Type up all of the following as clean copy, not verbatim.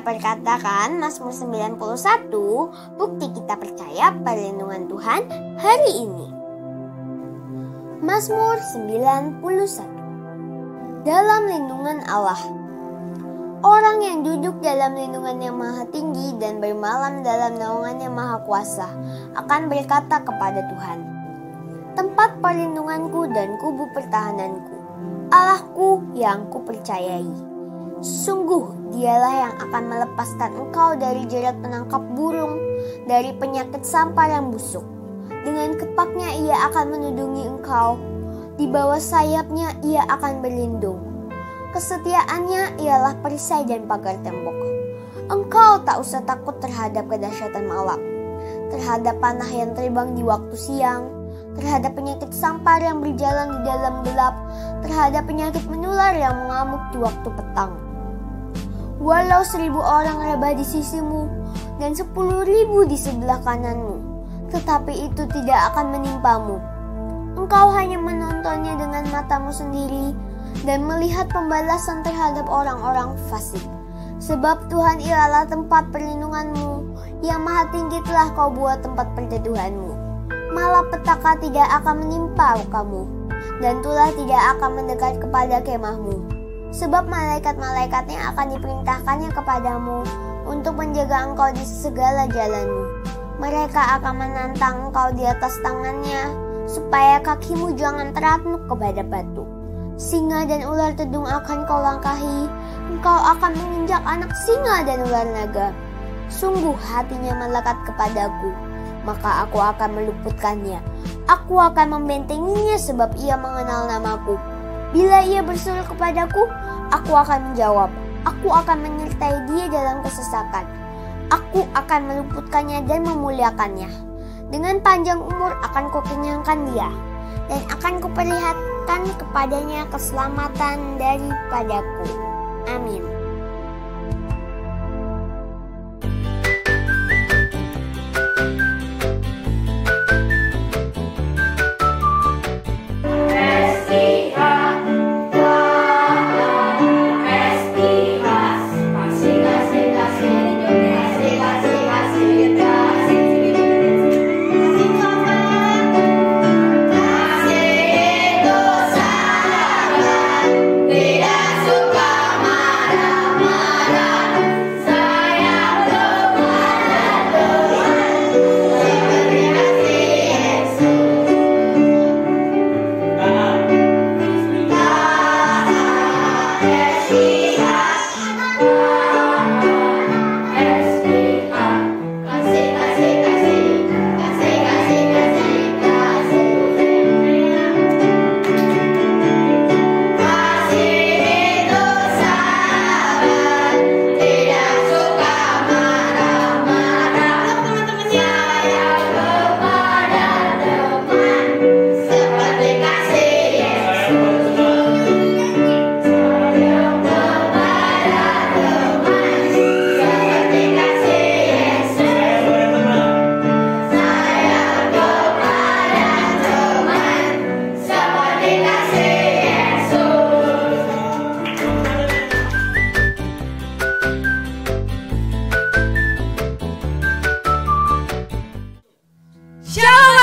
perkatakan Mazmur 91, bukti kita percaya perlindungan Tuhan hari ini. Mazmur 91. Dalam lindungan Allah. Orang yang duduk dalam lindungan yang maha tinggi dan bermalam dalam naungan yang maha kuasa akan berkata kepada Tuhan, tempat perlindunganku dan kubu pertahananku, Allahku yang kupercayai. Sungguh dialah yang akan melepaskan engkau dari jerat penangkap burung, dari penyakit sampar yang busuk. Dengan kepaknya ia akan menudungi engkau, di bawah sayapnya ia akan berlindung. Kesetiaannya ialah perisai dan pagar tembok. Engkau tak usah takut terhadap kedahsyatan malam, terhadap panah yang terbang di waktu siang, terhadap penyakit sampar yang berjalan di dalam gelap, terhadap penyakit menular yang mengamuk di waktu petang. Walau 1.000 orang rebah di sisimu dan 10.000 di sebelah kananmu, tetapi itu tidak akan menimpamu. Engkau hanya menontonnya dengan matamu sendiri dan melihat pembalasan terhadap orang-orang fasik. Sebab Tuhan ialah tempat perlindunganmu, yang maha tinggi telah kau buat tempat perteduhanmu. Malapetaka tidak akan menimpa kamu, dan tulah tidak akan mendekat kepada kemahmu. Sebab malaikat-malaikatnya akan diperintahkannya kepadamu untuk menjaga engkau di segala jalanmu. Mereka akan menantang engkau di atas tangannya, supaya kakimu jangan teratuk kepada batu. Singa dan ular tedung akan kau langkahi, engkau akan menginjak anak singa dan ular naga. Sungguh hatinya melekat kepadaku, maka aku akan meluputkannya. Aku akan membentenginya sebab ia mengenal namaku. Bila ia berseru kepadaku, aku akan menjawab. Aku akan menyertai dia dalam kesesakan. Aku akan meluputkannya dan memuliakannya. Dengan panjang umur akan kukenyangkan dia, dan akan kuperlihatkan kepadanya keselamatan daripadaku. Amin.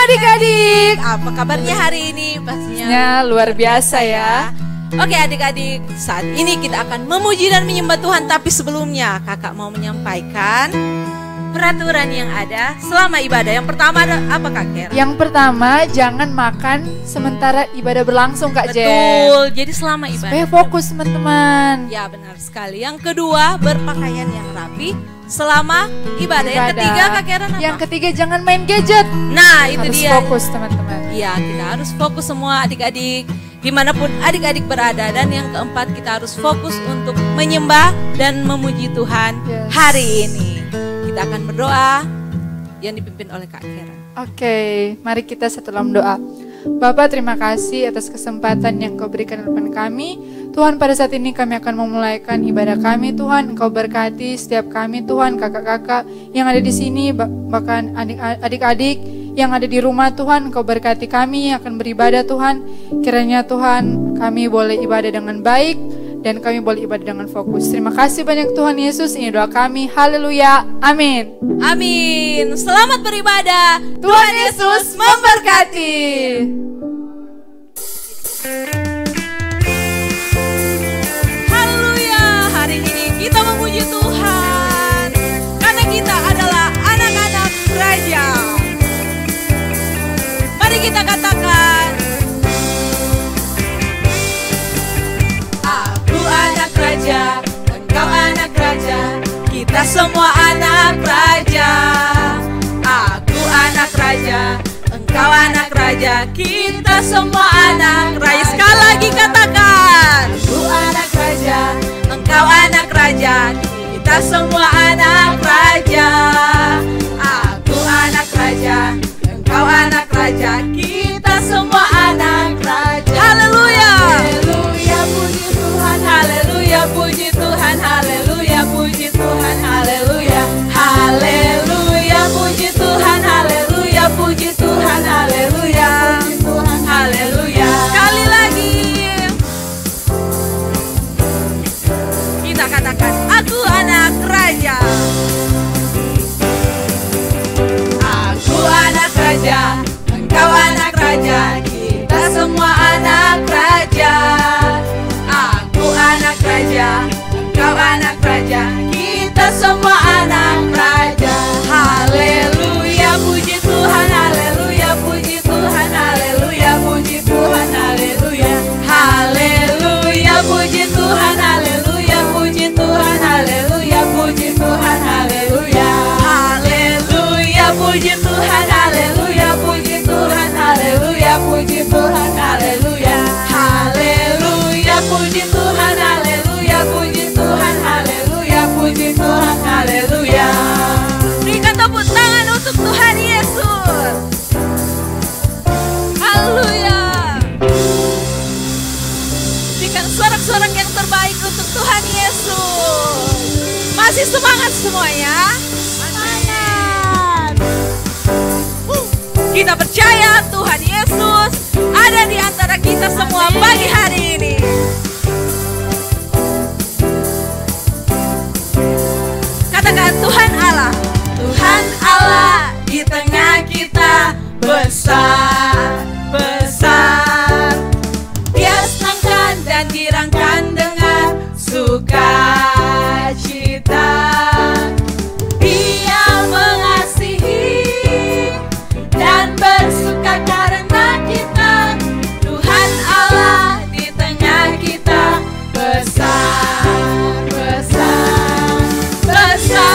Adik-adik, apa kabarnya hari ini? Pastinya luar biasa ya. Oke adik-adik, saat ini kita akan memuji dan menyembah Tuhan. Tapi sebelumnya kakak mau menyampaikan peraturan yang ada selama ibadah. Yang pertama ada apa Kak Ker? Yang pertama jangan makan sementara ibadah berlangsung Kak Jen. Betul, jadi selama ibadah supaya fokus teman-teman. Ya benar sekali. Yang kedua berpakaian yang rapi selama ibadah. Yang ketiga Kak Karen apa? Yang ketiga jangan main gadget. Nah itu harus dia. Fokus teman-teman. Iya kita harus fokus semua adik-adik dimanapun adik-adik berada. Dan yang keempat kita harus fokus untuk menyembah dan memuji Tuhan hari ini. Kita akan berdoa yang dipimpin oleh Kak Karen. Oke, mari kita satu dalam doa. Bapak terima kasih atas kesempatan yang Kau berikan depan kami. Tuhan pada saat ini kami akan memulaikan ibadah kami Tuhan. Engkau berkati setiap kami Tuhan, kakak-kakak yang ada di sini, bahkan adik-adik yang ada di rumah Tuhan. Engkau berkati kami yang akan beribadah Tuhan. Kiranya Tuhan kami boleh ibadah dengan baik dan kami boleh ibadah dengan fokus. Terima kasih banyak Tuhan Yesus, ini doa kami. Haleluya, amin. Amin. Selamat beribadah. Tuhan Yesus memberkati. Haleluya. Hari ini kita memuji Tuhan karena kita adalah anak-anak raja. Mari kita katakan, aku anak raja, engkau anak raja, kita semua anak raja. Aku anak raja, engkau anak raja, kita semua anak raja. Sekali lagi katakan, aku anak raja, engkau anak raja, kita semua anak raja. Aku anak raja, engkau anak raja, kita semua anak raja. Haleluya. Haleluya, puji Tuhan. Haleluya, puji Tuhan. Haleluya, puji Tuhan. Haleluya. Haleluya, puji Tuhan. Haleluya, puji Tuhan. Haleluya, puji Tuhan. Haleluya. Sekali lagi kita katakan, aku anak raja. Aku anak raja, engkau anak raja, kita semua anak raja. Aku anak raja, engkau anak raja, kita semua anak raja. Haleluya, puji Tuhan. Haleluya, puji Tuhan. Haleluya, puji Tuhan. Haleluya. Haleluya, puji Tuhan. Haleluya, puji Tuhan. Haleluya, puji Tuhan. Haleluya. Haleluya, puji Tuhan. Haleluya, puji Tuhan. Haleluya, puji Tuhan. Haleluya. Haleluya, puji Tuhan. Haleluya, puji Tuhan. Haleluya, puji Tuhan. Haleluya. Berikan tepuk tangan untuk Tuhan Yesus. Haleluya. Berikan sorak-sorak yang terbaik untuk Tuhan Yesus. Masih semangat semuanya? Semangat. Kita percaya Tuhan Yesus ada di antara kita semua pagi hari ini. Katakan, Tuhan Allah. Tuhan Allah di tengah kita besar, besar. Dia senangkan dan dirangkan dengan sukacita. Dia mengasihi dan bersuka karena kita. Tuhan Allah di tengah kita besar, besar, besar.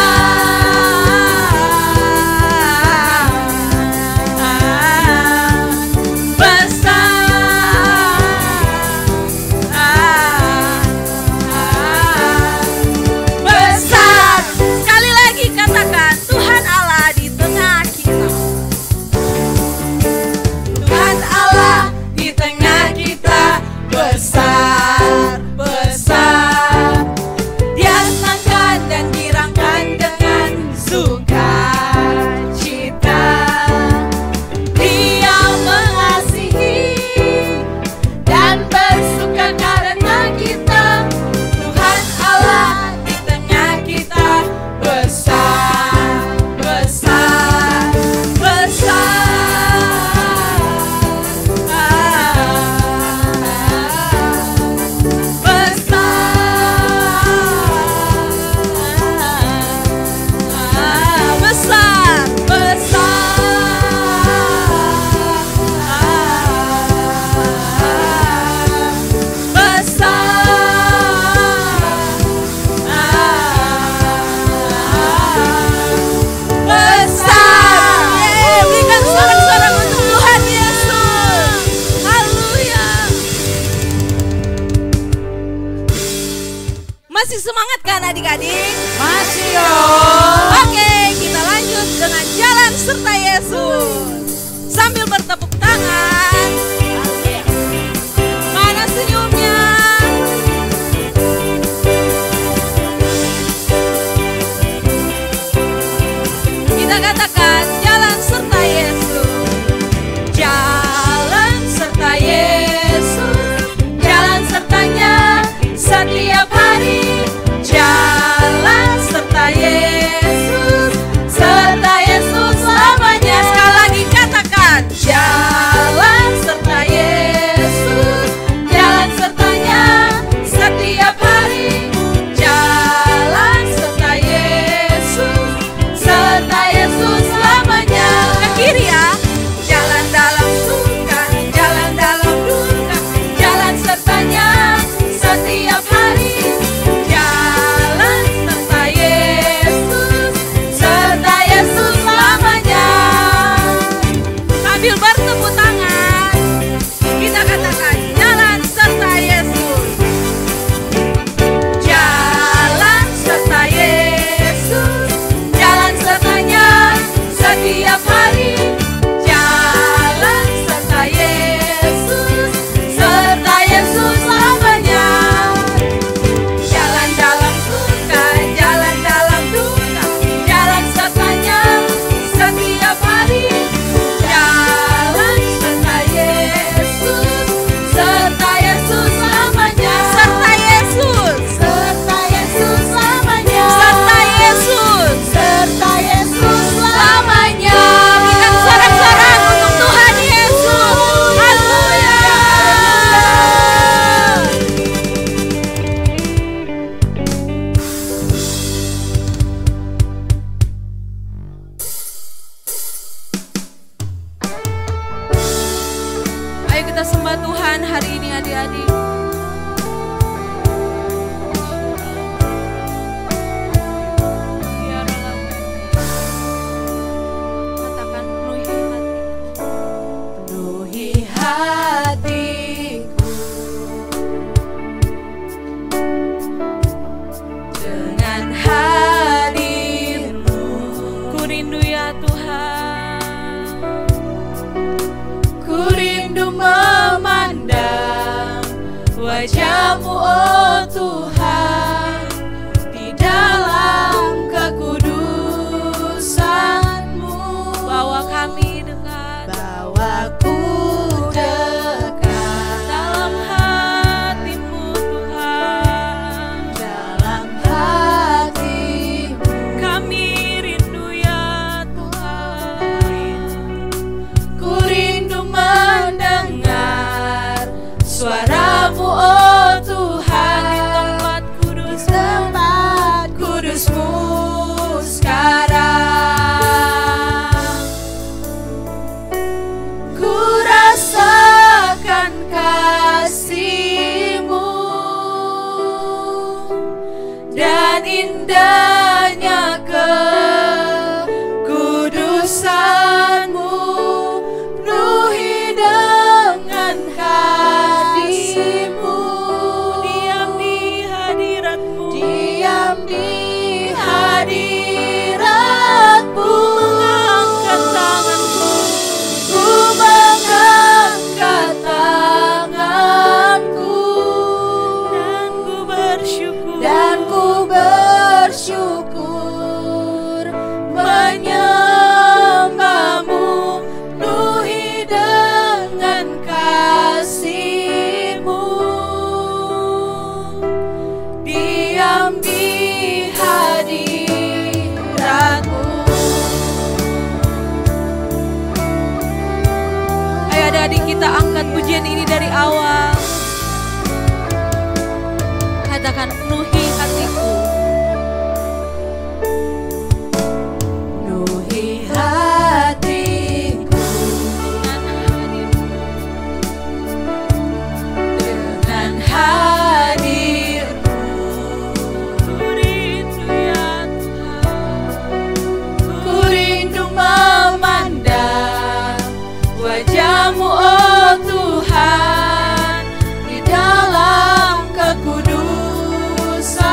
Masih semangat kan adik-adik? Masih dong. Oke, kita lanjut dengan jalan serta Yesus. Sambil bertepuk tangan. Mana senyumnya? Kita katakan jalan serta Yesus. Jalan serta Yesus. Jalan sertanya setia. kita sembah Tuhan hari ini adik-adik. Katakan penuhi hatiku dengan hadir-Mu. Ku rindu ya Tuhan, ku rindu memandang wajah-Mu oh Tuhan, di dalam kekudusan-Mu. Bawa kami dekat, bawaku dekat dalam hati-Mu Tuhan, dalam hati-Mu. Kami rindu ya Tuhan, ku rindu mendengar suara-Mu oh Tuhan, di tempat kudus, tempat kudus-Mu sekarang. Ku rasakan kasih-Mu dan indahnya kekudusan-Mu, penuhi dengan kasih-Mu. Diam di hadirat-Mu, diam di hadirat-Mu. Mengangkat tanganku, ku mengangkat tanganku, dan ku bersyukur menyembah-Mu, penuhi dengan kasih-Mu. Diam di hadirat-Mu. Ayo adik-adik, kita angkat pujian ini dari awal. Katakan penuhi hatiku, penuhi hatiku dengan hadir-Mu. Ku rindu ya Tuhan, ku rindu memandang wajah-Mu oh Tuhan, di dalam kekudusan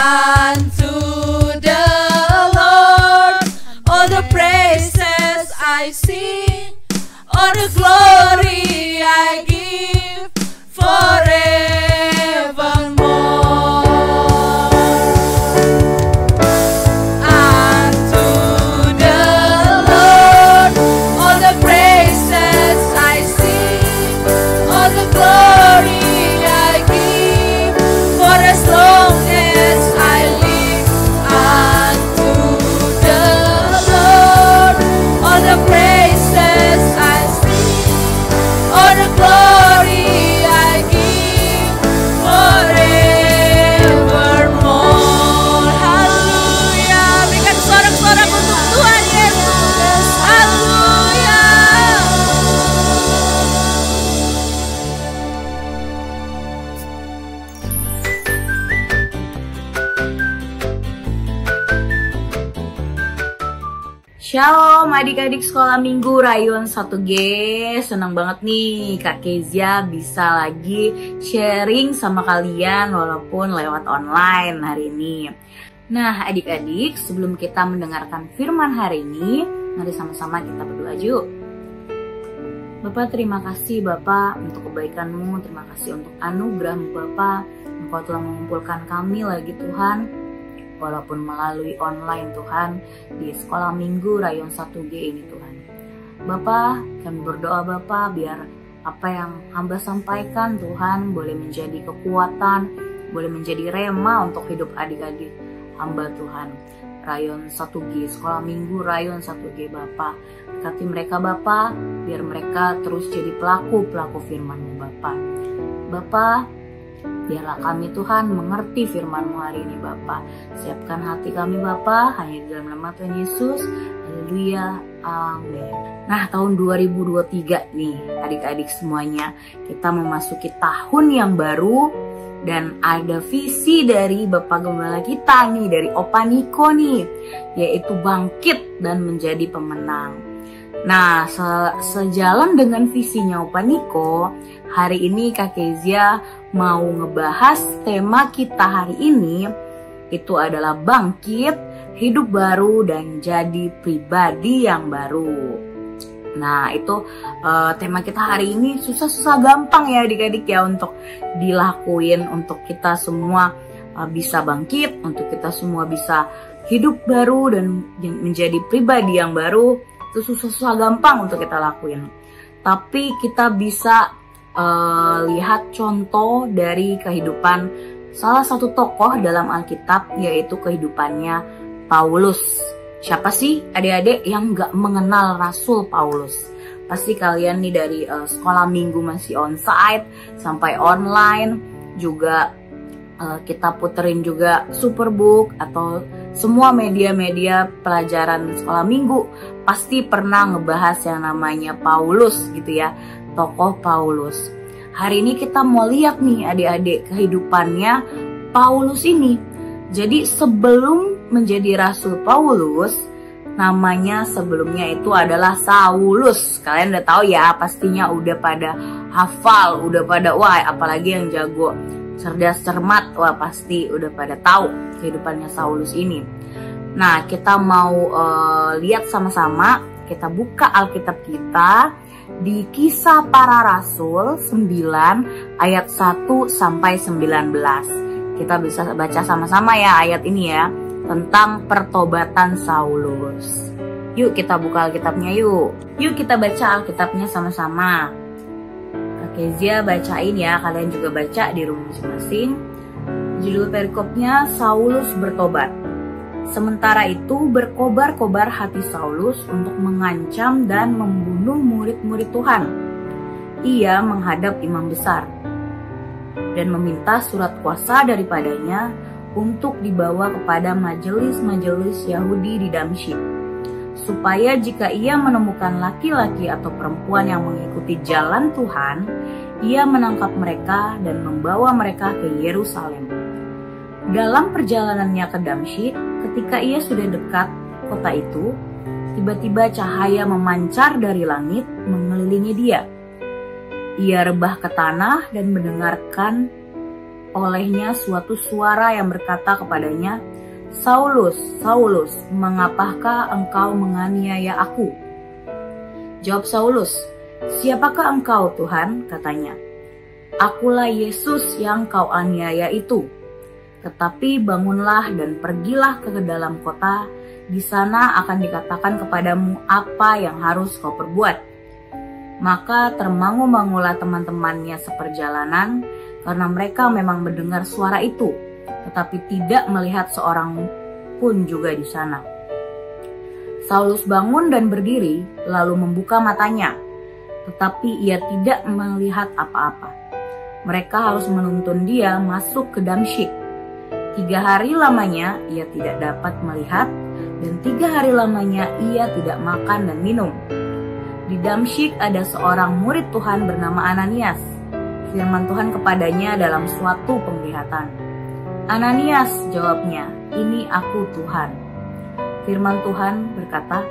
unto the Lord. All the praises I sing, all the glory I give forevermore. Unto the Lord, all the praises I sing, all the glory I give, for as long as I live. Unto the Lord, all the praises I sing, all the glory I give forevermore. Haleluya. Berikan sorak-sorak untuk Tuhan Yesus. Haleluya. Shalom adik-adik sekolah minggu Rayon 1G. Senang banget nih Kak Kezia bisa lagi sharing sama kalian walaupun lewat online hari ini. Nah adik-adik, sebelum kita mendengarkan firman hari ini, mari sama-sama kita berdoa yuk. Bapak, terima kasih Bapak untuk kebaikan-Mu, terima kasih untuk anugerah-Mu Bapak. Engkau telah mengumpulkan kami lagi Tuhan, walaupun melalui online Tuhan, di sekolah minggu Rayon 1G ini Tuhan. Bapak, kami berdoa Bapak biar apa yang hamba sampaikan Tuhan boleh menjadi kekuatan, boleh menjadi rema untuk hidup adik-adik hamba Tuhan. Rayon 1G, sekolah minggu Rayon 1G Bapak. Berkati mereka Bapak, biar mereka terus jadi pelaku-pelaku firman-Mu Bapak. Bapak, biarlah kami Tuhan mengerti firman-Mu hari ini Bapak. Siapkan hati kami Bapak, hanya di dalam nama Tuhan Yesus. Haleluya, amin. Nah tahun 2023 nih adik-adik semuanya, kita memasuki tahun yang baru. Dan ada visi dari Bapak Gembala kita nih, dari Opa Niko nih, yaitu bangkit dan menjadi pemenang. Nah, sejalan dengan visinya Opa Niko, hari ini Kak Kezia mau ngebahas tema kita hari ini, itu adalah bangkit, hidup baru, dan jadi pribadi yang baru. Nah, itu tema kita hari ini susah-susah gampang ya adik-adik ya untuk dilakuin, untuk kita semua bisa bangkit, untuk kita semua bisa hidup baru dan menjadi pribadi yang baru. Itu susah-susah gampang untuk kita lakuin. Tapi kita bisa lihat contoh dari kehidupan salah satu tokoh dalam Alkitab, yaitu kehidupannya Paulus. Siapa sih adik-adik yang gak mengenal Rasul Paulus? Pasti kalian nih dari sekolah minggu masih onsite sampai online juga, kita puterin juga Superbook atau semua media-media pelajaran sekolah minggu pasti pernah ngebahas yang namanya Paulus gitu ya, tokoh Paulus. Hari ini kita mau lihat nih adik-adik kehidupannya Paulus ini. Jadi sebelum menjadi Rasul Paulus, namanya sebelumnya itu adalah Saulus. Kalian udah tahu ya, pastinya udah pada hafal, udah pada wah, apalagi yang jago cerdas cermat, wah pasti udah pada tahu kehidupannya Saulus ini. Nah, kita mau lihat sama-sama, kita buka Alkitab kita di Kisah Para Rasul 9 ayat 1 sampai 19. Kita bisa baca sama-sama ya ayat ini ya, tentang pertobatan Saulus. Yuk kita buka Alkitabnya yuk. Yuk kita baca Alkitabnya sama-sama. Kak Kezia bacain ya, kalian juga baca di rumah masing-masing. Judul perikopnya Saulus bertobat. Sementara itu berkobar-kobar hati Saulus untuk mengancam dan membunuh murid-murid Tuhan. Ia menghadap imam besar dan meminta surat kuasa daripadanya untuk dibawa kepada majelis-majelis Yahudi di Damsyik, supaya jika ia menemukan laki-laki atau perempuan yang mengikuti jalan Tuhan, ia menangkap mereka dan membawa mereka ke Yerusalem. Dalam perjalanannya ke Damsyik, ketika ia sudah dekat kota itu, tiba-tiba cahaya memancar dari langit mengelilingi dia. Ia rebah ke tanah dan mendengarkan olehnya suatu suara yang berkata kepadanya, "Saulus, Saulus, mengapakah engkau menganiaya aku?" Jawab Saulus, "Siapakah engkau, Tuhan?" katanya. "Akulah Yesus yang kau aniaya itu. Tetapi bangunlah dan pergilah ke dalam kota, di sana akan dikatakan kepadamu apa yang harus kau perbuat." Maka termangu-mangulah teman-temannya seperjalanan, karena mereka memang mendengar suara itu, tetapi tidak melihat seorang pun juga di sana. Saulus bangun dan berdiri, lalu membuka matanya, tetapi ia tidak melihat apa-apa. Mereka harus menuntun dia masuk ke Damsyik. 3 hari lamanya ia tidak dapat melihat, dan 3 hari lamanya ia tidak makan dan minum. Di Damsyik ada seorang murid Tuhan bernama Ananias. Firman Tuhan kepadanya dalam suatu penglihatan. "Ananias," jawabnya, "Ini aku, Tuhan." Firman Tuhan berkata,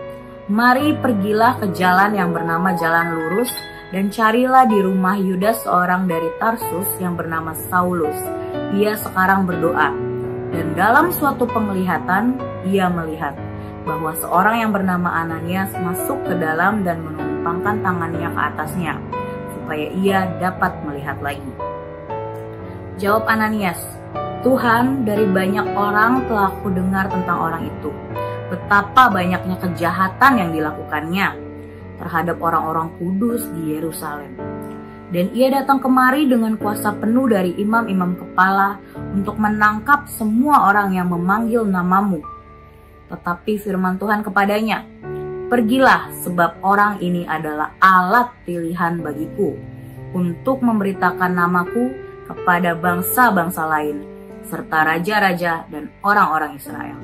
"Mari pergilah ke jalan yang bernama Jalan Lurus, dan carilah di rumah Yudas seorang dari Tarsus yang bernama Saulus. Ia sekarang berdoa." Dan dalam suatu penglihatan, ia melihat bahwa seorang yang bernama Ananias masuk ke dalam dan menumpangkan tangannya ke atasnya, supaya ia dapat melihat lagi. Jawab Ananias, "Tuhan, dari banyak orang telah kudengar tentang orang itu, betapa banyaknya kejahatan yang dilakukannya terhadap orang-orang kudus di Yerusalem. Dan ia datang kemari dengan kuasa penuh dari imam-imam kepala untuk menangkap semua orang yang memanggil namamu. Tetapi firman Tuhan kepadanya, pergilah, sebab orang ini adalah alat pilihan bagiku untuk memberitakan namaku kepada bangsa-bangsa lain, serta raja-raja dan orang-orang Israel.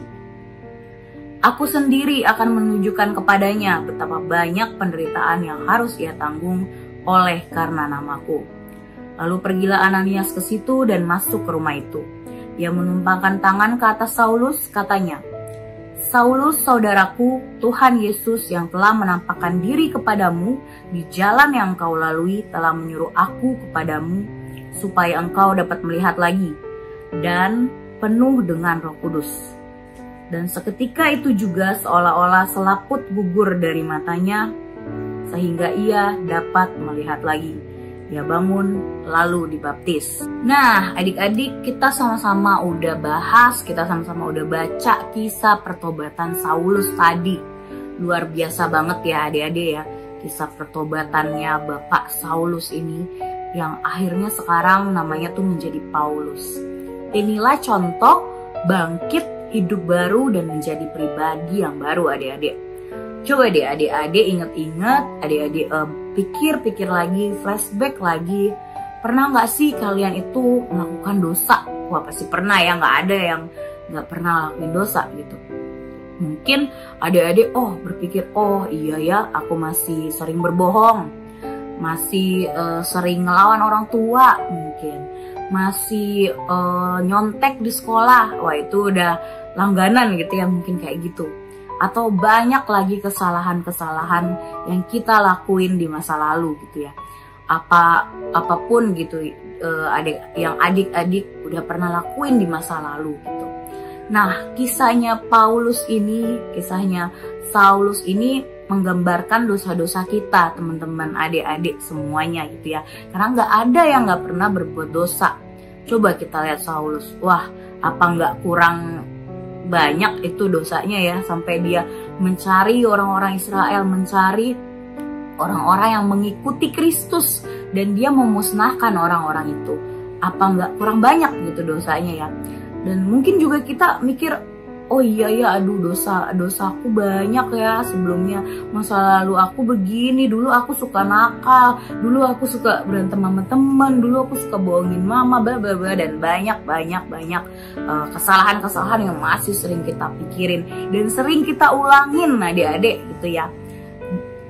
Aku sendiri akan menunjukkan kepadanya betapa banyak penderitaan yang harus ia tanggung oleh karena namaku." Lalu pergilah Ananias ke situ dan masuk ke rumah itu. Ia menumpangkan tangan ke atas Saulus, katanya, "Saulus, saudaraku, Tuhan Yesus yang telah menampakkan diri kepadamu di jalan yang engkau lalui telah menyuruh aku kepadamu supaya engkau dapat melihat lagi dan penuh dengan Roh Kudus." Dan seketika itu juga seolah-olah selaput gugur dari matanya, sehingga ia dapat melihat lagi. Dia bangun lalu dibaptis. Nah, adik-adik, kita sama-sama udah bahas, kita sama-sama udah baca kisah pertobatan Saulus tadi. Luar biasa banget ya adik-adik ya, kisah pertobatannya Bapak Saulus ini yang akhirnya sekarang namanya tuh menjadi Paulus. Inilah contoh bangkit, hidup baru, dan menjadi pribadi yang baru adik-adik. Coba deh adik-adik inget-inget, adik-adik pikir-pikir lagi, flashback lagi. Pernah gak sih kalian itu melakukan dosa? Wah pasti pernah ya, gak ada yang gak pernah lakuin dosa gitu. Mungkin adik-adik berpikir, oh iya ya aku masih sering berbohong, masih sering ngelawan orang tua mungkin, masih nyontek di sekolah, wah itu udah langganan gitu ya mungkin kayak gitu. Atau banyak lagi kesalahan-kesalahan yang kita lakuin di masa lalu gitu ya. Apapun gitu adik-adik udah pernah lakuin di masa lalu gitu. Nah, kisahnya Saulus ini menggambarkan dosa-dosa kita, teman-teman, adik-adik semuanya gitu ya. Karena nggak ada yang nggak pernah berbuat dosa. Coba kita lihat Saulus, wah apa nggak kurang banyak itu dosanya ya, sampai dia mencari orang-orang Israel, mencari orang-orang yang mengikuti Kristus, dan dia memusnahkan orang-orang itu. Apa nggak kurang banyak gitu dosanya ya. Dan mungkin juga kita mikir, oh iya ya, aduh dosaku banyak ya sebelumnya, masa lalu aku begini, dulu aku suka nakal, dulu aku suka berantem sama teman, dulu aku suka bohongin mama, bla bla bla, dan banyak kesalahan-kesalahan yang masih sering kita pikirin dan sering kita ulangin adik-adik gitu ya.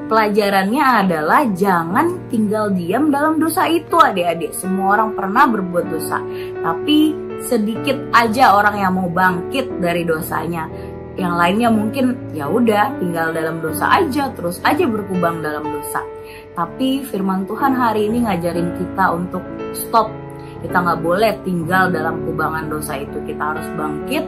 Pelajarannya adalah jangan tinggal diam dalam dosa itu adik-adik. Semua orang pernah berbuat dosa, tapi sedikit aja orang yang mau bangkit dari dosanya. Yang lainnya mungkin ya udah tinggal dalam dosa aja, terus aja berkubang dalam dosa. Tapi firman Tuhan hari ini ngajarin kita untuk stop. Kita nggak boleh tinggal dalam kubangan dosa itu. Kita harus bangkit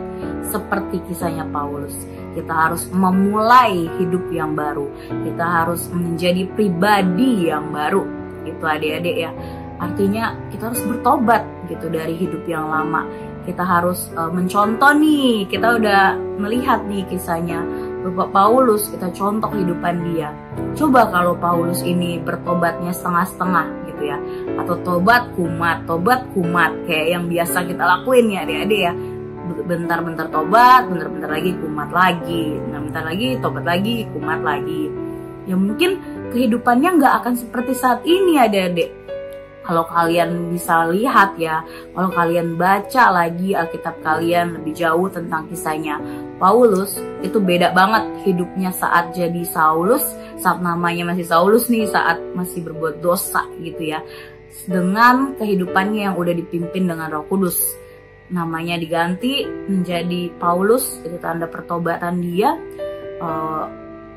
seperti kisahnya Paulus. Kita harus memulai hidup yang baru. Kita harus menjadi pribadi yang baru. Itu adik-adik ya. Artinya kita harus bertobat gitu dari hidup yang lama. Kita harus mencontoh nih. Kita udah melihat nih kisahnya Bapak Paulus, kita contoh kehidupan dia. Coba kalau Paulus ini bertobatnya setengah-setengah gitu ya. Atau tobat kumat kayak yang biasa kita lakuin ya adik-adik ya. Bentar-bentar tobat, bentar-bentar lagi kumat lagi, bentar lagi tobat lagi, kumat lagi. Ya mungkin kehidupannya nggak akan seperti saat ini adik-adik. Kalau kalian bisa lihat ya, kalau kalian baca lagi Alkitab kalian lebih jauh tentang kisahnya Paulus, itu beda banget hidupnya saat jadi Saulus, saat namanya masih Saulus nih, saat masih berbuat dosa gitu ya. Dengan kehidupannya yang udah dipimpin dengan Roh Kudus. Namanya diganti menjadi Paulus, itu tanda pertobatan dia.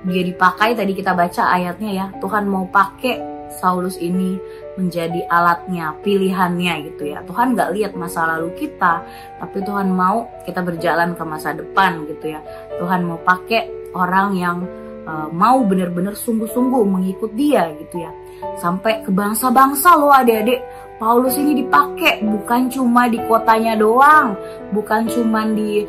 Dia dipakai, tadi kita baca ayatnya ya, Tuhan mau pakai Saulus ini menjadi alatnya, pilihannya gitu ya. Tuhan gak lihat masa lalu kita, tapi Tuhan mau kita berjalan ke masa depan gitu ya. Tuhan mau pakai orang yang mau benar-benar sungguh-sungguh mengikut dia gitu ya. Sampai ke bangsa-bangsa loh adik-adik. Paulus ini dipakai bukan cuma di kotanya doang, bukan cuma di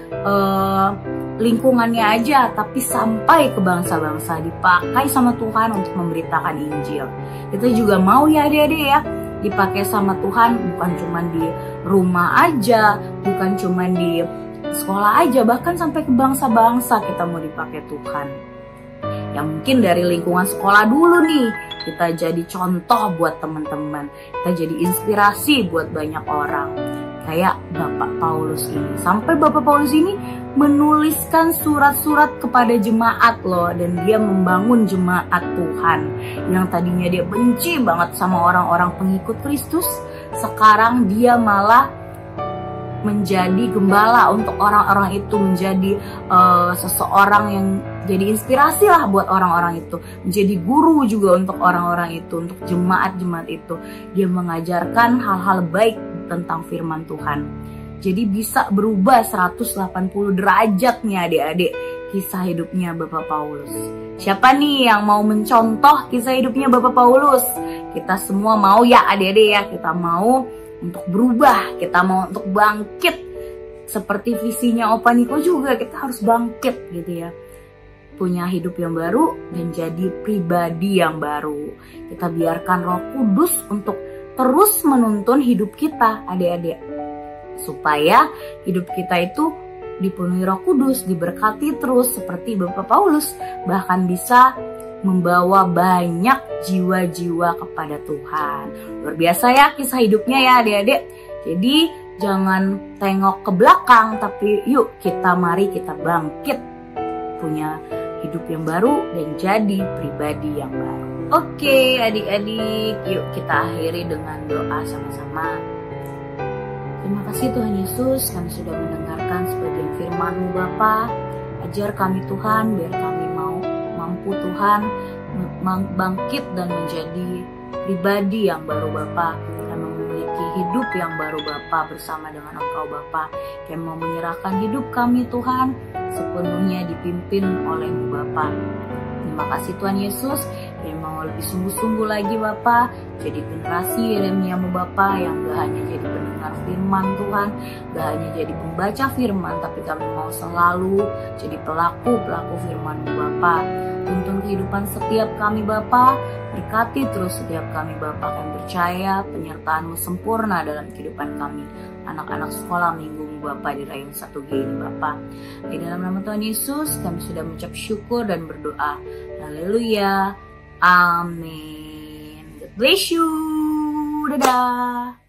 lingkungannya aja, tapi sampai ke bangsa-bangsa, dipakai sama Tuhan untuk memberitakan Injil. Kita juga mau ya adik-adik ya, dipakai sama Tuhan bukan cuma di rumah aja, bukan cuma di sekolah aja, bahkan sampai ke bangsa-bangsa kita mau dipakai Tuhan. Ya mungkin dari lingkungan sekolah dulu nih, kita jadi contoh buat teman-teman, kita jadi inspirasi buat banyak orang. Kayak Bapak Paulus ini. Sampai Bapak Paulus ini menuliskan surat-surat kepada jemaat loh. Dan dia membangun jemaat Tuhan. Yang tadinya dia benci banget sama orang-orang pengikut Kristus. Sekarang dia malah menjadi gembala untuk orang-orang itu. Menjadi seseorang yang jadi inspirasi lah buat orang-orang itu. Menjadi guru juga untuk orang-orang itu. Untuk jemaat-jemaat itu. Dia mengajarkan hal-hal baik tentang firman Tuhan. Jadi bisa berubah 180 derajat nih adik-adik kisah hidupnya Bapak Paulus. Siapa nih yang mau mencontoh kisah hidupnya Bapak Paulus? Kita semua mau ya adik-adik ya. Kita mau untuk berubah. Kita mau untuk bangkit. Seperti visinya Opa Niko juga, kita harus bangkit gitu ya. Punya hidup yang baru dan jadi pribadi yang baru. Kita biarkan Roh Kudus untuk terus menuntun hidup kita adik-adik. Supaya hidup kita itu dipenuhi Roh Kudus, diberkati terus seperti Bapak Paulus. Bahkan bisa membawa banyak jiwa-jiwa kepada Tuhan. Luar biasa ya kisah hidupnya ya adik-adik. Jadi jangan tengok ke belakang, tapi yuk mari kita bangkit. Punya hidup yang baru dan jadi pribadi yang baru. Oke adik-adik, yuk kita akhiri dengan doa sama-sama. Terima kasih Tuhan Yesus, kami sudah mendengarkan sebagian firman-Mu Bapa. Ajar kami Tuhan, biar kami mampu Tuhan bangkit dan menjadi pribadi yang baru Bapa. Dan memiliki hidup yang baru Bapa bersama dengan Engkau Bapa. Kami mau menyerahkan hidup kami Tuhan sepenuhnya dipimpin oleh-Mu Bapa. Terima kasih Tuhan Yesus, yang mau lebih sungguh-sungguh lagi Bapa, jadi generasi Yeremia-Mu Bapa yang gak hanya jadi pendengar firman Tuhan, gak hanya jadi pembaca firman, tapi kami mau selalu jadi pelaku-pelaku firman-Mu Bapa. Tuntun kehidupan setiap kami Bapa, berkati terus setiap kami Bapa, kami percaya penyertaan-Mu sempurna dalam kehidupan kami. Anak-anak sekolah minggu Bapa di Rayun 1G ini Bapa. Di dalam nama Tuhan Yesus kami sudah mengucap syukur dan berdoa. Haleluya. Amin. God bless you. Dadah.